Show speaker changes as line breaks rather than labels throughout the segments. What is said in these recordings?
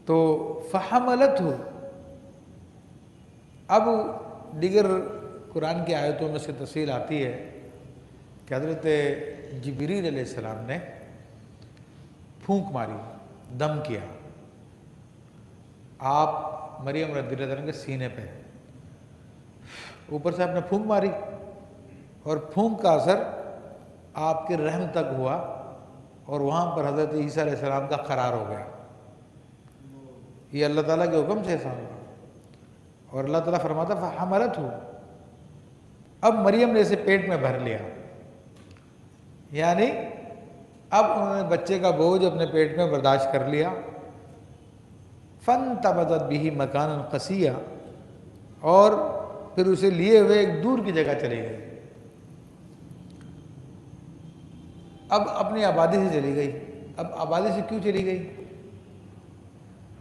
تو فحملتہ، اب دیگر قرآن کی آیتوں میں سے تفصیل آتی ہے کہ حضرت جبریل علیہ السلام نے پھونک ماری، دم کیا آپ مریم رضی اللہ عنہ کے سینے پہ، اوپر سے آپ نے پھونک ماری اور پھونک کا اثر آپ کے رحم تک ہوا اور وہاں پر حضرت عیسیٰ علیہ السلام کا قرار ہو گیا۔ یہ اللہ تعالیٰ کے حکم سے ایسا ہوا، اور اللہ تعالیٰ فرماتا فحملتہ، اب مریم نے اسے پیٹ میں بھر لیا، یعنی اب انہوں نے بچے کا بوجھ اپنے پیٹ میں برداشت کر لیا۔ فانتبذت بہ مکانا قصیا، اور پھر اسے لیے ہوئے ایک دور کی جگہ چلی گئی، اب اپنی آبادی سے چلی گئی۔ اب آبادی سے کیوں چلی گئی؟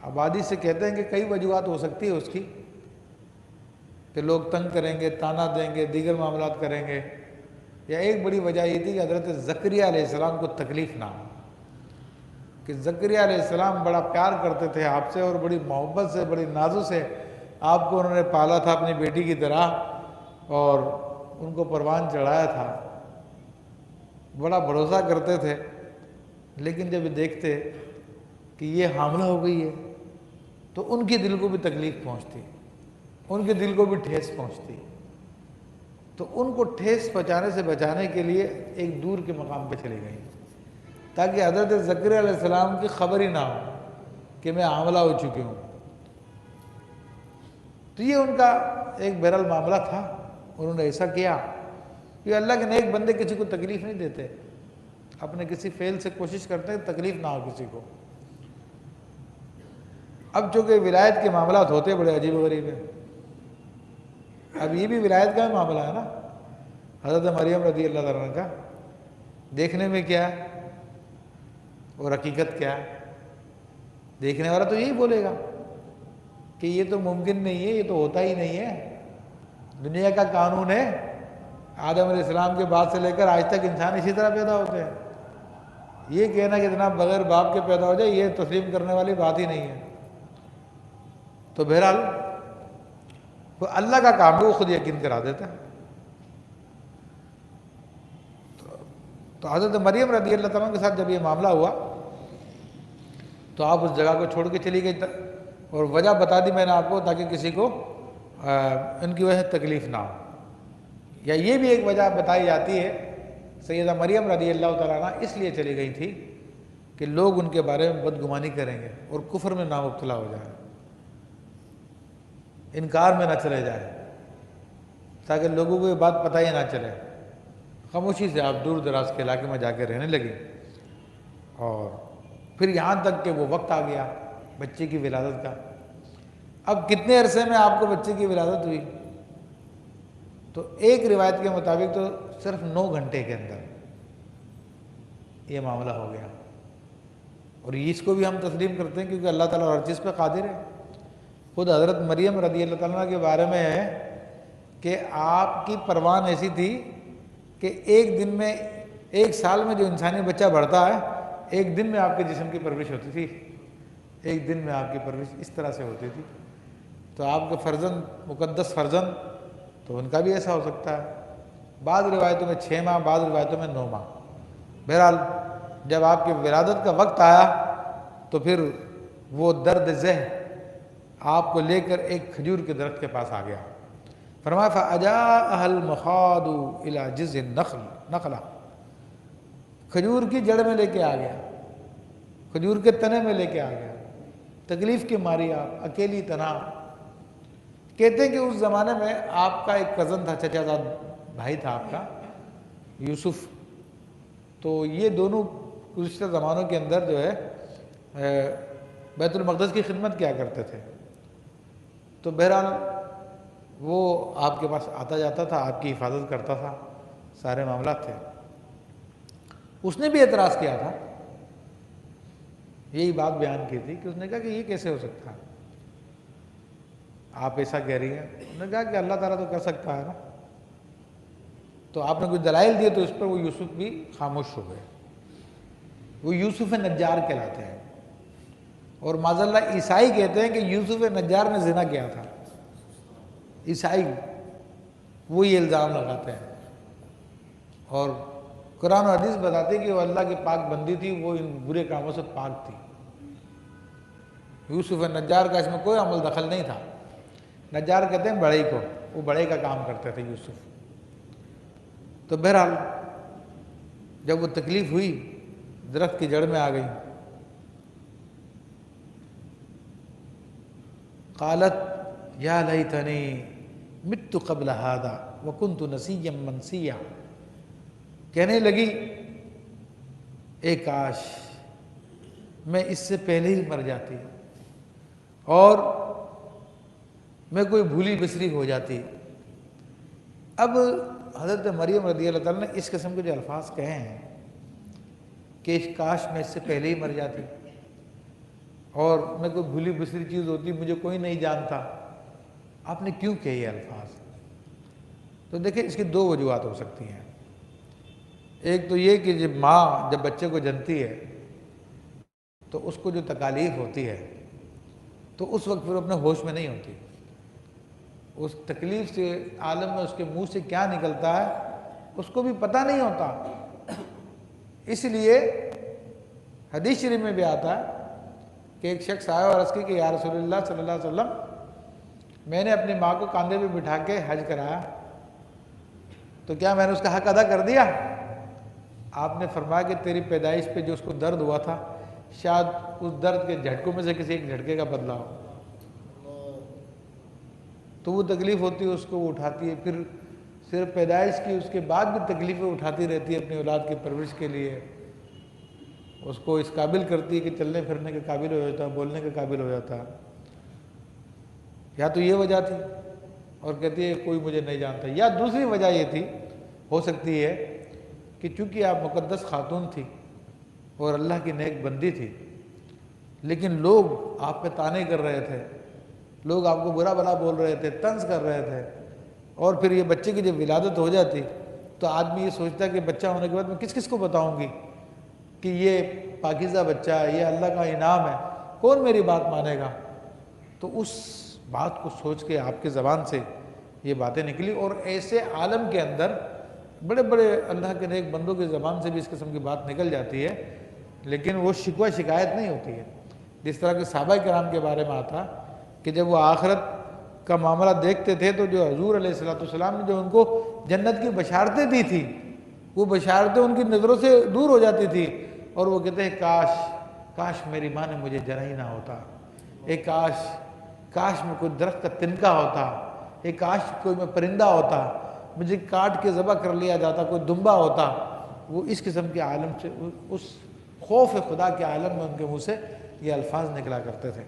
آبادی سے کہتے ہیں کہ کئی وجوہات ہو سکتی ہے اس کی، کہ لوگ تنگ کریں گے، تانا دیں گے، دیگر معاملات کریں گے، یا ایک بڑی وجہ یہ تھی کہ حضرت زکریہ علیہ السلام کو تکلیف نہ ہو، کہ زکریہ علیہ السلام بڑا پیار کرتے تھے آپ سے اور بڑی محبت سے، بڑی نازوں سے آپ کو انہوں نے پالا تھا اپنی بیٹی کی طرح، اور ان کو پروان چڑھایا تھا، بڑا بھروسہ کرتے تھے، لیکن جب دیکھتے کہ یہ حاملہ ہو گئی ہے تو ان کے دل کو بھی تکلیف پہنچتی، ان کے دل کو بھی ٹھیس پہنچتی، تو ان کو ٹھیس پہنچانے سے بچانے کے لیے ایک دور کے مقام پہ چلی گئی، تاکہ حضرت زکریہ علیہ السلام کی خبر ہی نہ ہو کہ میں حاملہ ہو چکی ہوں۔ تو یہ ان کا ایک بہرحال معاملہ تھا، انہوں نے ایسا کیا۔ یہ اللہ کے نیک بندے کسی کو تکلیف نہیں دیتے، اپنے کسی فعل سے کوشش کرتے ہیں تکلیف نہ ہو کسی کو۔ اب چونکہ ولایت کے معاملات ہوتے ہیں بڑے عجیب و غریب ہیں، اب یہ بھی ولایت کا معاملہ ہے نا، حضرت مریم رضی اللہ عنہ کا دیکھنے میں کیا ہے اور حقیقت کیا ہے؟ دیکھنے والا تو یہی بولے گا کہ یہ تو ممکن نہیں ہے، یہ تو ہوتا ہی نہیں ہے، دنیا کا قانون ہے، آدم علیہ السلام کے بعد سے لے کر آج تک انسان اسی طرح پیدا ہوتے ہیں، یہ کہنا کہ جناب بغیر باپ کے پیدا ہو جائے یہ تسلیم کرنے والی بات ہی نہیں ہے۔ تو بہرحال وہ اللہ کا کام ہے، وہ خود یقین کرا دیتا ہے۔ تو حضرت مریم رضی اللہ تعالیٰ کے ساتھ جب یہ معاملہ ہوا تو آپ اس جگہ کو چھوڑ کے چلی گئی، اور وجہ بتا دی میں نے آپ کو تاکہ کسی کو ان کی وجہ سے تکلیف نہ ہو۔ یا یہ بھی ایک وجہ بتائی جاتی ہے، سیدہ مریم رضی اللہ تعالیٰ عنہ اس لیے چلی گئی تھی کہ لوگ ان کے بارے میں بدگمانی کریں گے اور کفر میں نہ مبتلا ہو جائیں، انکار میں نہ چلے جائیں، تاکہ لوگوں کو یہ بات پتہ ہی نہ چلے۔ خاموشی سے آپ دور دراز کے علاقے میں جا کے رہنے لگی، اور پھر یہاں تک کہ وہ وقت آ گیا بچے کی ولادت کا۔ اب کتنے عرصے میں آپ کو بچے کی ولادت ہوئی؟ تو ایک روایت کے مطابق تو صرف 9 گھنٹے کے اندر یہ معاملہ ہو گیا، اور اس کو بھی ہم تسلیم کرتے ہیں کیونکہ اللہ تعالیٰ ہر چیز پہ قادر ہے۔ خود حضرت مریم رضی اللہ تعالیٰ کے بارے میں ہے کہ آپ کی پروان ایسی تھی کہ ایک دن میں، ایک سال میں جو انسانی بچہ بڑھتا ہے، ایک دن میں آپ کے جسم کی پرورش ہوتی تھی، ایک دن میں آپ کی پرورش اس طرح سے ہوتی تھی۔ تو آپ کے فرزند، مقدس فرزند، تو ان کا بھی ایسا ہو سکتا ہے، بعض روایتوں میں 6 ماہ، بعض روایتوں میں 9 ماہ۔ بہرحال جب آپ کی ولادت کا وقت آیا تو پھر وہ درد ذہ آپ کو لے کر ایک کھجور کے درخت کے پاس آ گیا۔ فرمایا فَأَجَاءَهَا الْمَخَاضُ إِلَى جِذْعِ النَّخْلَةِ، کھجور کی جڑ میں لے کے آ گیا، کھجور کے تنے میں لے کے آ گیا، تکلیف کی ماری آپ اکیلی تنہا۔ کہتے ہیں کہ اس زمانے میں آپ کا ایک کزن تھا، چچا زاد بھائی تھا آپ کا، یوسف، تو یہ دونوں گزشتہ زمانوں کے اندر جو ہے بیت المقدس کی خدمت کیا کرتے تھے۔ تو بہرحال وہ آپ کے پاس آتا جاتا تھا، آپ کی حفاظت کرتا تھا، سارے معاملات تھے۔ اس نے بھی اعتراض کیا تھا، یہی بات بیان کی تھی کہ اس نے کہا کہ یہ کیسے ہو سکتا ہے، آپ ایسا کہہ رہی ہیں؟ انہوں نے کہا کہ اللہ تعالیٰ تو کر سکتا ہے نا۔ تو آپ نے کچھ دلائل دیے تو اس پر وہ یوسف بھی خاموش ہو گئے۔ وہ یوسف نجار کہلاتے ہیں، اور معاذ اللہ عیسائی کہتے ہیں کہ یوسف نجار نے زنا کیا تھا، عیسائی وہ یہ الزام لگاتے ہیں، اور قرآن و حدیث بتاتے ہیں کہ وہ اللہ کی پاک بندی تھی، وہ ان برے کاموں سے پاک تھی۔ یوسف نجار کا اس میں کوئی عمل دخل نہیں تھا۔ نجار کہتے ہیں بڑھئی کو، وہ بڑھئی کا کام کرتے تھے یوسف۔ تو بہرحال جب وہ تکلیف ہوئی درخت کی جڑ میں آ گئی، قالت یا لیتنی مت قبل ھذا وکنت نسیا منسیا، کہنے لگی اے کاش میں اس سے پہلے ہی مر جاتی اور میں کوئی بھولی بسری ہو جاتی۔ اب حضرت مریم رضی اللہ تعالیٰ نے اس قسم کے جو الفاظ کہے ہیں کہ کاش میں اس سے پہلے ہی مر جاتی اور میں کوئی بھولی بسری چیز ہوتی، مجھے کوئی نہیں جانتا، آپ نے کیوں کہے یہ الفاظ؟ تو دیکھیں اس کی دو وجوہات ہو سکتی ہیں۔ ایک تو یہ کہ جب ماں جب بچے کو جنتی ہے تو اس کو جو تکالیف ہوتی ہے تو اس وقت پھر اپنے ہوش میں نہیں ہوتی، اس تکلیف سے عالم میں اس کے منہ سے کیا نکلتا ہے اس کو بھی پتہ نہیں ہوتا۔ اس لیے حدیث شریف میں بھی آتا ہے کہ ایک شخص آیا اور عرض کی کہ یا رسول اللہ صلی اللہ علیہ وسلم، میں نے اپنی ماں کو کاندھے پہ بٹھا کے حج کرایا تو کیا میں نے اس کا حق ادا کر دیا؟ آپ نے فرمایا کہ تیری پیدائش پہ جو اس کو درد ہوا تھا شاید اس درد کے جھٹکوں میں سے کسی ایک جھٹکے کا بدلہ ہو، تو وہ تکلیف ہوتی ہے اس کو وہ اٹھاتی ہے، پھر صرف پیدائش کی اس کے بعد بھی تکلیفیں اٹھاتی رہتی ہے اپنی اولاد کی پرورش کے لیے، اس کو اس قابل کرتی ہے کہ چلنے پھرنے کے قابل ہو جاتا ہے، بولنے کے قابل ہو جاتا ہے۔ یا تو یہ وجہ تھی اور کہتی ہے کوئی مجھے نہیں جانتا، یا دوسری وجہ یہ تھی ہو سکتی ہے کہ چونکہ آپ مقدس خاتون تھی اور اللہ کی نیک بندی تھی، لیکن لوگ آپ پہ طعنے کر رہے تھے، لوگ آپ کو برا بھلا بول رہے تھے، طنز کر رہے تھے، اور پھر یہ بچے کی جب ولادت ہو جاتی تو آدمی یہ سوچتا ہے کہ بچہ ہونے کے بعد میں کس کس کو بتاؤں گی کہ یہ پاکیزہ بچہ ہے، یہ اللہ کا انعام ہے، کون میری بات مانے گا؟ تو اس بات کو سوچ کے آپ کی زبان سے یہ باتیں نکلی، اور ایسے عالم کے اندر بڑے بڑے اللہ کے نیک بندوں کی زبان سے بھی اس قسم کی بات نکل جاتی ہے، لیکن وہ شکوہ شکایت نہیں ہوتی ہے۔ جس طرح کہ صحابہ کرام کے بارے میں آتا کہ جب وہ آخرت کا معاملہ دیکھتے تھے تو جو حضور علیہ السلام نے جو ان کو جنت کی بشارتیں دی تھی، وہ بشارتیں ان کی نظروں سے دور ہو جاتی تھی، اور وہ کہتے ہیں کاش میری ماں نے مجھے جنا ہی نہ ہوتا، کاش میں کوئی درخت کا تنکا ہوتا، کاش کوئی میں پرندہ ہوتا، مجھے کاٹ کے ذبح کر لیا جاتا، کوئی دمبا ہوتا۔ وہ اس قسم کے عالم سے، اس خوف خدا کے عالم میں ان کے منہ سے یہ الفاظ نکلا کرتے تھے۔